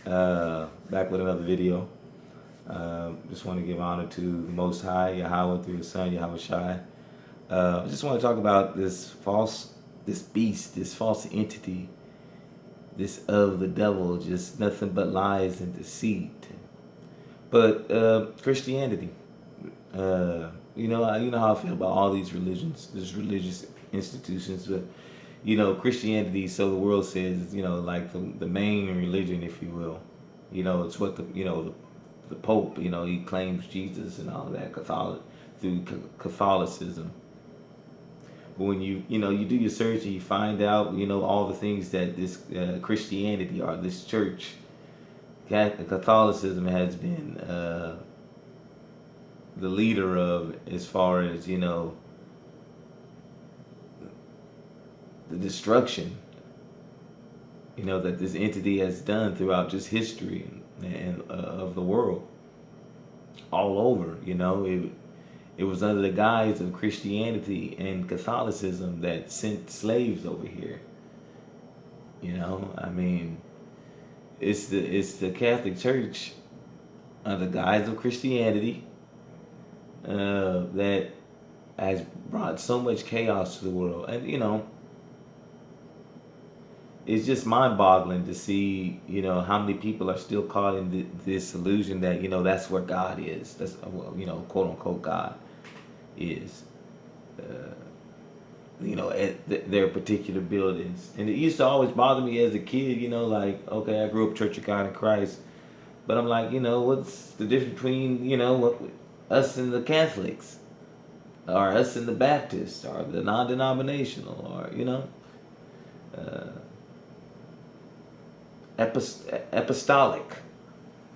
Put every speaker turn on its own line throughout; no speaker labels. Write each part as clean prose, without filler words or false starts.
Back with another video. Just want to give honor to the Most High, Yahweh, through His Son, Yahweh Shai. I just want to talk about this beast, this false entity, this of the devil, just nothing but lies and deceit. But Christianity, you know how I feel about all these religions, these religious institutions, but Christianity, so the world says, like the main religion, if you will. It's what the Pope, he claims Jesus and all that, through Catholicism. But when you do your search and you find out, all the things that this Christianity or this church, Catholicism has been the leader of, as far as, the destruction, that this entity has done throughout just history and of the world, all over. It was under the guise of Christianity and Catholicism that sent slaves over here. I mean, it's the Catholic Church under the guise of Christianity that has brought so much chaos to the world. And it's just mind-boggling to see, how many people are still caught in this illusion that, that's where God is. That's, quote unquote God is. At their particular buildings. And it used to always bother me as a kid, like, okay, I grew up Church of God in Christ. But I'm like, what's the difference between, us and the Catholics? Or us and the Baptists? Or the non-denominational? Or, uh, apostolic,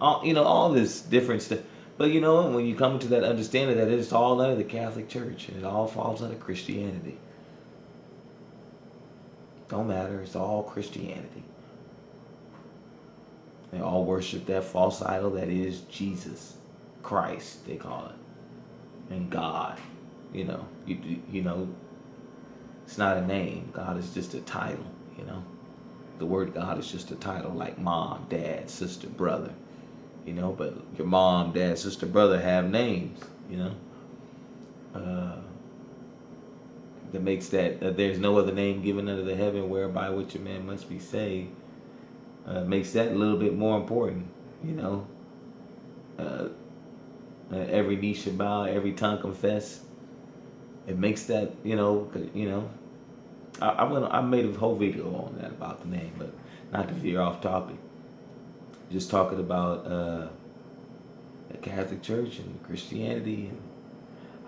all this different stuff. But when you come to that understanding that it's all under the Catholic Church and it all falls under Christianity, don't matter. It's all Christianity. They all worship that false idol that is Jesus Christ. They call it, and God. It's not a name. God is just a title. The word God is just a title, like mom, dad, sister, brother. But your mom, dad, sister, brother have names. Uh, that makes that there's no other name given under the heaven whereby which a man must be saved. Makes that a little bit more important. Uh, every knee should bow, every tongue confess. It makes that I made a whole video on that about the name, but not to veer off topic. Just talking about the Catholic Church and Christianity and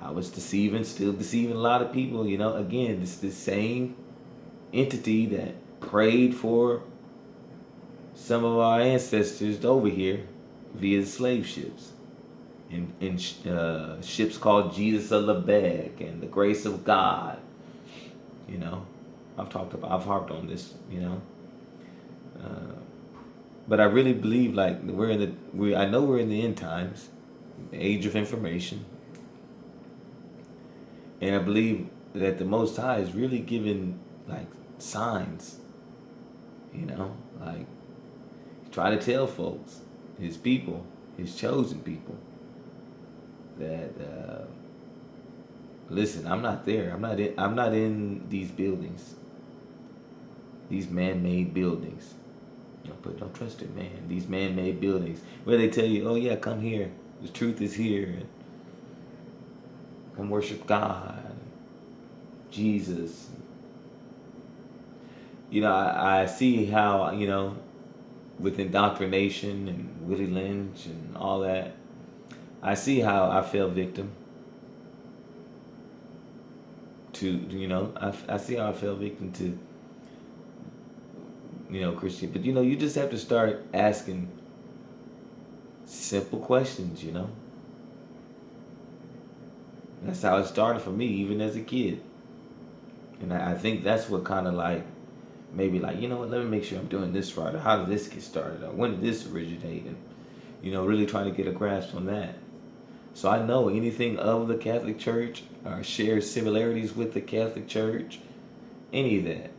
how it's still deceiving a lot of people. Again, it's the same entity that prayed for some of our ancestors over here via slave ships. In ships called Jesus of Lebek and the Grace of God. I've harped on this, but I really believe like I know we're in the end times, the age of information, and I believe that the Most High is really giving like signs, like try to tell folks, His people, His chosen people, that listen, I'm not there. I'm not in these buildings. These man-made buildings. But don't trust it, man. These man-made buildings where they tell you, oh yeah, come here. The truth is here. And come worship God. Jesus. I see how, with indoctrination and Willie Lynch and all that, I see how I fell victim to, I see how I fell victim to, Christian. But, you just have to start asking simple questions, That's how it started for me, even as a kid. And I think that's what kind of like, maybe like, let me make sure I'm doing this right. Or how did this get started? Or when did this originate? And, really trying to get a grasp on that. So I know anything of the Catholic Church or shares similarities with the Catholic Church, any of that.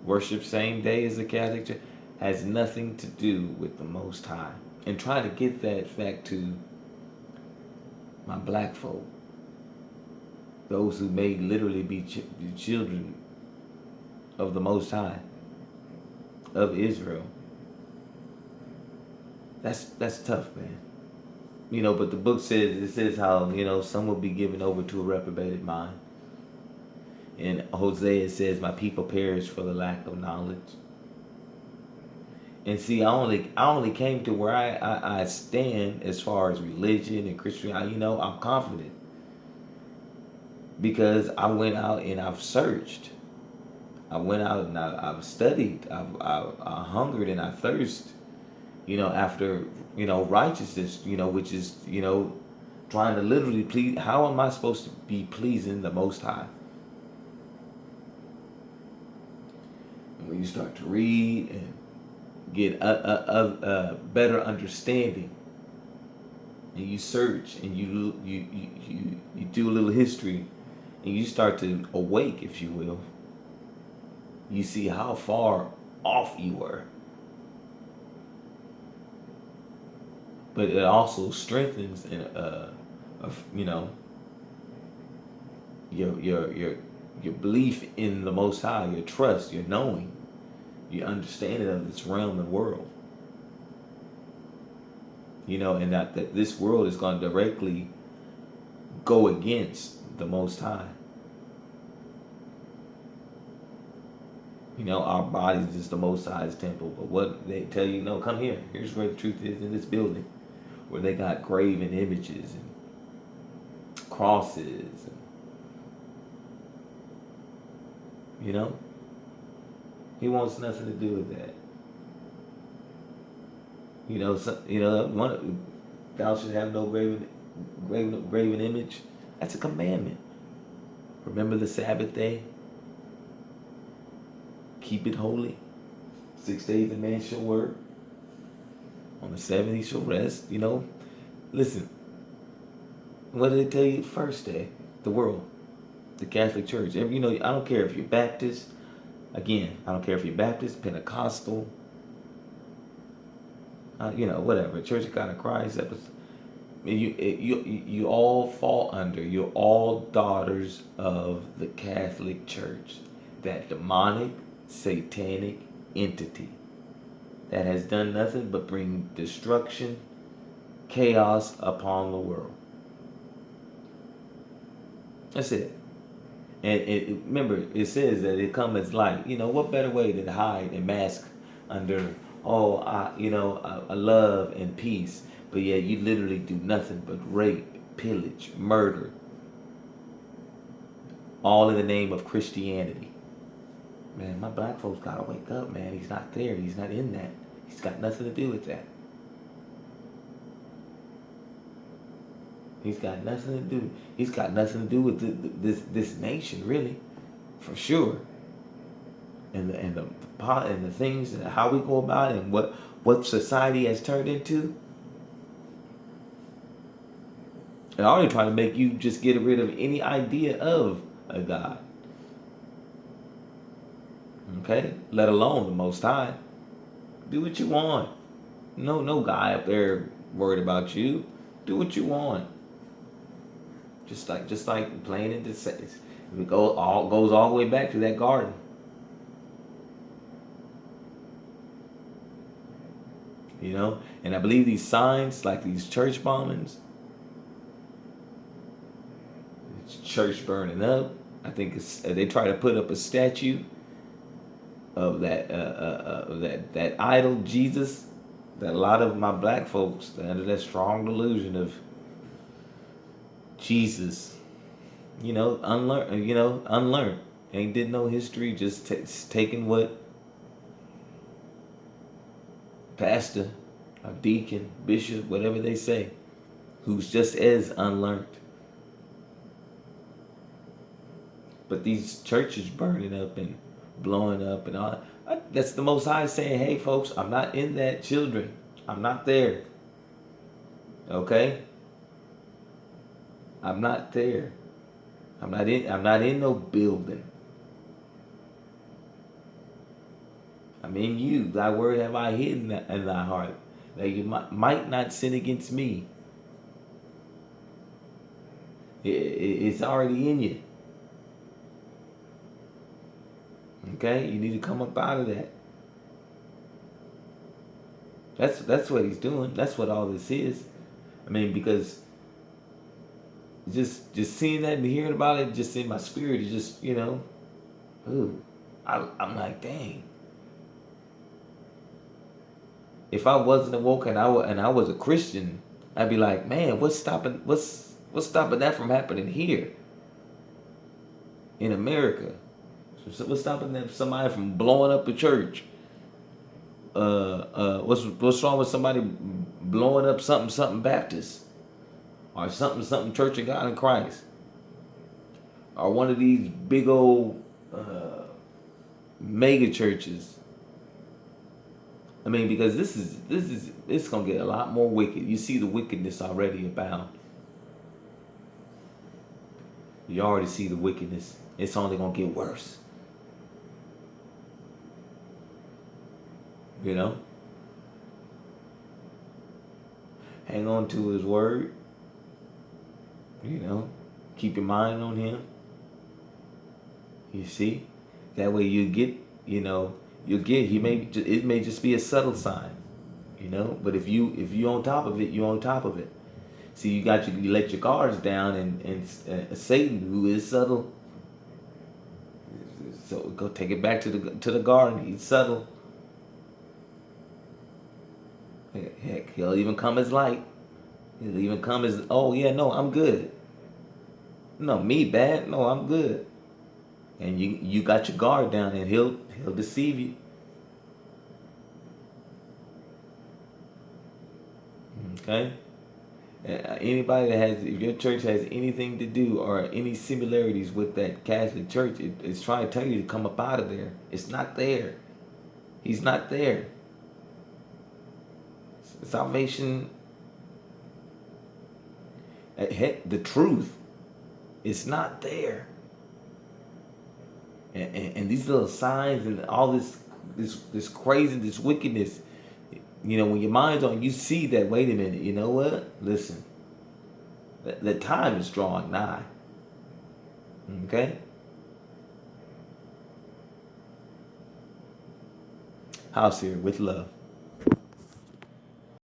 Worship same day as the Catholic Church. has nothing to do with the Most High. And try to get that fact to my black folk, those who may literally be children of the Most High, of Israel. That's tough, man. But the book says how, some will be given over to a reprobated mind. In Hosea it says, my people perish for the lack of knowledge. And see, I only came to where I stand as far as religion and Christianity. I'm confident because I went out and I've searched. I went out and I've studied. I hungered and I thirst. After righteousness. Which is trying to literally please. How am I supposed to be pleasing the Most High? And when you start to read and get a better understanding, and you search and you do a little history, and you start to awake, if you will, you see how far off you were. But it also strengthens your belief in the Most High, your trust, your knowing, your understanding of this realm and world. And that this world is going to directly go against the Most High. Our bodies is the Most High's temple. But what they tell you, no, come here. Here's where the truth is, in this building, where they got graven images and crosses. And, he wants nothing to do with that. Thou should have no graven image. That's a commandment. Remember the Sabbath day. Keep it holy. 6 days a man shall work. On the 7th he shall rest. Listen. What did it tell you? First day, the world, the Catholic Church. I don't care if you're Baptist. Again, I don't care if you're Baptist, Pentecostal, whatever, Church of God in Christ. You all fall under. You're all daughters of the Catholic Church, that demonic, satanic entity that has done nothing but bring destruction, chaos upon the world. That's it. And remember, it says that it comes as light. What better way than hide and mask under, a love and peace, but yet you literally do nothing but rape, pillage, murder, all in the name of Christianity. Man, my black folks gotta wake up, man. He's not there. He's not in that. He's got nothing to do with that. He's got nothing to do. He's got nothing to do with this nation, really, for sure. And the things and how we go about it and what society has turned into. And already trying to make you just get rid of any idea of a God. Okay, let alone the Most High. Do what you want. No guy up there worried about you. Do what you want. Just like playing in this, it goes all the way back to that garden. And I believe these signs, like these church bombings, church burning up. I think they try to put up a statue of that idol Jesus. That a lot of my black folks under that strong delusion of Jesus, unlearned, ain't did no history, just taking what pastor, or deacon, bishop, whatever they say, who's just as unlearned. But these churches burning up and blowing up and all, that's the Most High saying, hey folks, I'm not in that, children. I'm not there. Okay? I'm not there. I'm not in no building. I mean, you, thy word have I hidden in thy heart, that you might not sin against me. It's already in you. Okay, you need to come up out of that. That's what he's doing. That's what all this is. I mean, because just seeing that and hearing about it, just in my spirit, is just ooh, I'm like, dang. If I wasn't awoke and I was a Christian, I'd be like, man, what's stopping that from happening here in America? What's stopping somebody from blowing up a church? What's wrong with somebody blowing up something Baptist or something Church of God in Christ or one of these big old mega churches? I mean, because it's gonna get a lot more wicked. You see the wickedness already abound. You already see the wickedness. It's only gonna get worse. You know? Hang on to his word. Keep your mind on him. You see? That way you get, it may just be a subtle sign. But if you on top of it, you on top of it. See, you let your guards down, and Satan, who is subtle, so go take it back to the garden. He's subtle. Heck, he'll even come as light. He'll even come as, oh yeah, no, I'm good. No, me bad. No, I'm good. And you got your guard down, and he'll deceive you. Okay. Anybody that has, if your church has anything to do or any similarities with that Catholic Church, it's trying to tell you to come up out of there. It's not there. He's not there. Salvation, the truth, it's not there. And these little signs and all this crazy, this wickedness, when your mind's on, you see that, wait a minute, you know what? Listen, the time is drawing nigh. Okay? House here with love.